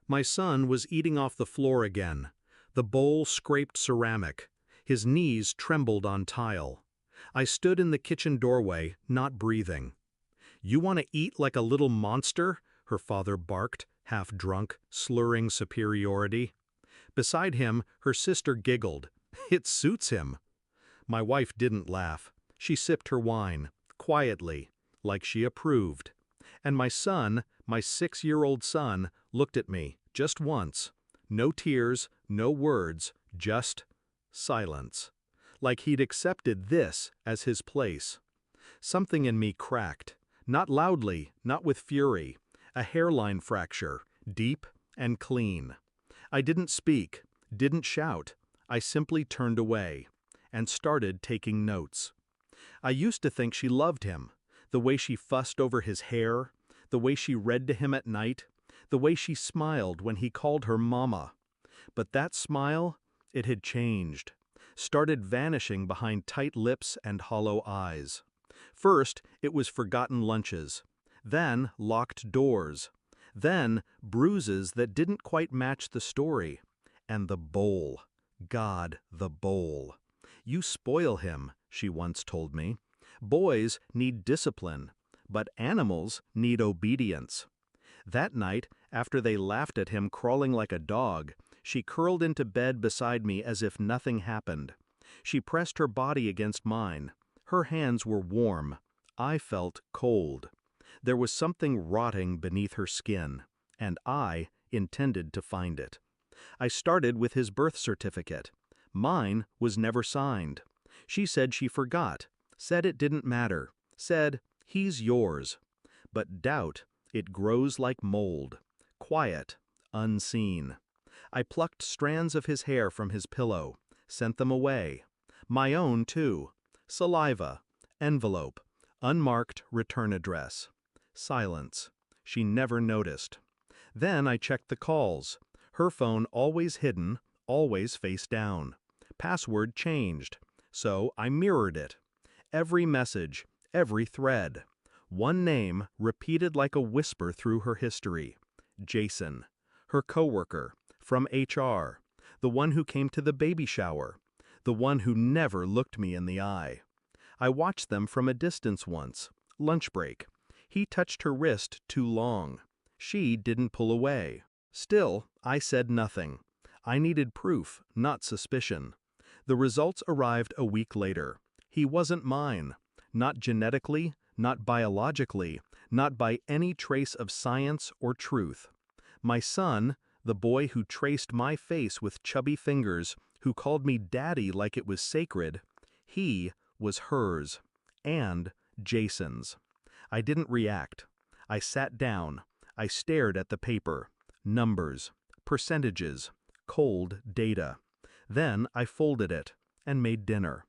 My son was eating off the floor again. The bowl scraped ceramic. His knees trembled on tile. I stood in the kitchen doorway, not breathing. "You want to eat like a little monster?" her father barked, half drunk, slurring superiority. Beside him, her sister giggled. "It suits him." My wife didn't laugh. She sipped her wine, quietly, like she approved. And my son, my 6-year-old son, looked at me, just once. No tears, no words, just silence. Like he'd accepted this as his place. Something in me cracked. Not loudly, not with fury. A hairline fracture, deep and clean. I didn't speak, didn't shout. I simply turned away and started taking notes. I used to think she loved him, the way she fussed over his hair, the way she read to him at night, the way she smiled when he called her mama. But that smile, it had changed, started vanishing behind tight lips and hollow eyes. First, it was forgotten lunches, then locked doors, then bruises that didn't quite match the story. And the bowl. God, the bowl. "You spoil him," she once told me. "Boys need discipline, but animals need obedience." That night, after they laughed at him crawling like a dog, she curled into bed beside me as if nothing happened. She pressed her body against mine. Her hands were warm. I felt cold. There was something rotting beneath her skin, and I intended to find it. I started with his birth certificate. Mine was never signed. She said she forgot, said it didn't matter, said, "He's yours." But doubt, it grows like mold, quiet, unseen. I plucked strands of his hair from his pillow, sent them away. My own, too. Saliva, envelope, unmarked return address. Silence. She never noticed. Then I checked the calls. Her phone always hidden, always face down. Password changed. So I mirrored it. Every message, every thread. One name repeated like a whisper through her history. Jason. Her coworker. From HR. The one who came to the baby shower. The one who never looked me in the eye. I watched them from a distance once. Lunch break. He touched her wrist too long. She didn't pull away. Still, I said nothing. I needed proof, not suspicion. The results arrived a week later. He wasn't mine. Not genetically, not biologically, not by any trace of science or truth. My son, the boy who traced my face with chubby fingers, who called me daddy like it was sacred, he was hers. And Jason's. I didn't react. I sat down. I stared at the paper. Numbers. Percentages. Cold data. Then I folded it and made dinner.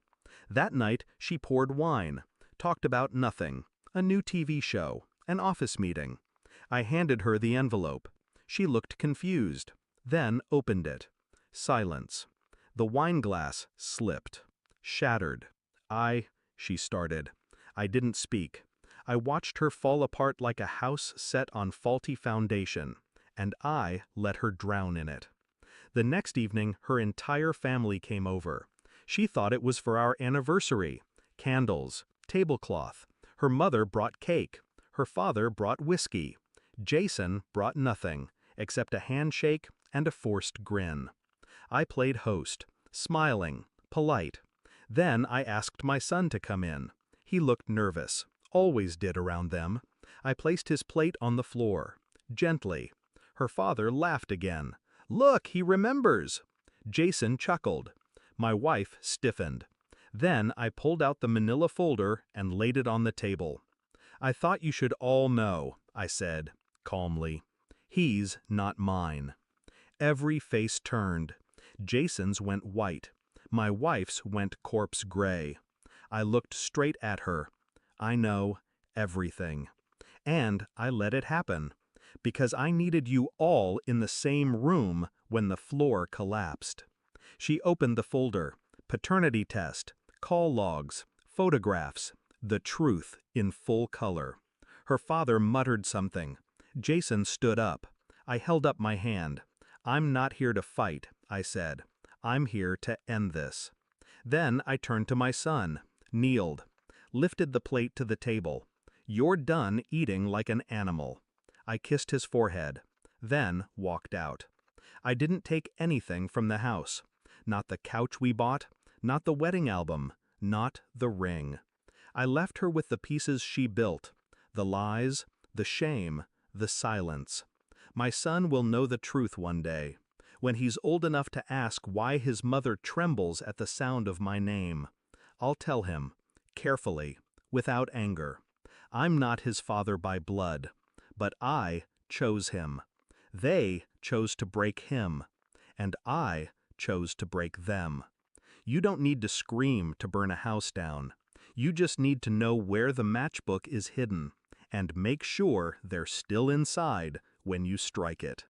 That night she poured wine, talked about nothing, a new TV show, an office meeting. I handed her the envelope. She looked confused, then opened it. Silence. The wine glass slipped, shattered. She started. I didn't speak. I watched her fall apart like a house set on faulty foundation, and I let her drown in it. The next evening, her entire family came over. She thought it was for our anniversary. Candles, tablecloth. Her mother brought cake. Her father brought whiskey. Jason brought nothing, except a handshake and a forced grin. I played host, smiling, polite. Then I asked my son to come in. He looked nervous, always did around them. I placed his plate on the floor, gently. Her father laughed again. "Look, he remembers!" Jason chuckled. My wife stiffened. Then I pulled out the manila folder and laid it on the table. "I thought you should all know," I said, calmly. "He's not mine." Every face turned. Jason's went white. My wife's went corpse gray. I looked straight at her. "I know everything. And I let it happen. Because I needed you all in the same room when the floor collapsed." She opened the folder. Paternity test, call logs, photographs, the truth in full color. Her father muttered something. Jason stood up. I held up my hand. I'm not here to fight, I said. I'm here to end this. Then I turned to my son, kneeled, lifted the plate to the table. You're done eating like an animal. I kissed his forehead, then walked out. I didn't take anything from the house. Not the couch we bought, not the wedding album, not the ring. I left her with the pieces she built, the lies, the shame, the silence. My son will know the truth one day, when he's old enough to ask why his mother trembles at the sound of my name. I'll tell him, carefully, without anger. I'm not his father by blood, but I chose him. They chose to break him, and I chose to break them. You don't need to scream to burn a house down. You just need to know where the matchbook is hidden, and make sure they're still inside when you strike it.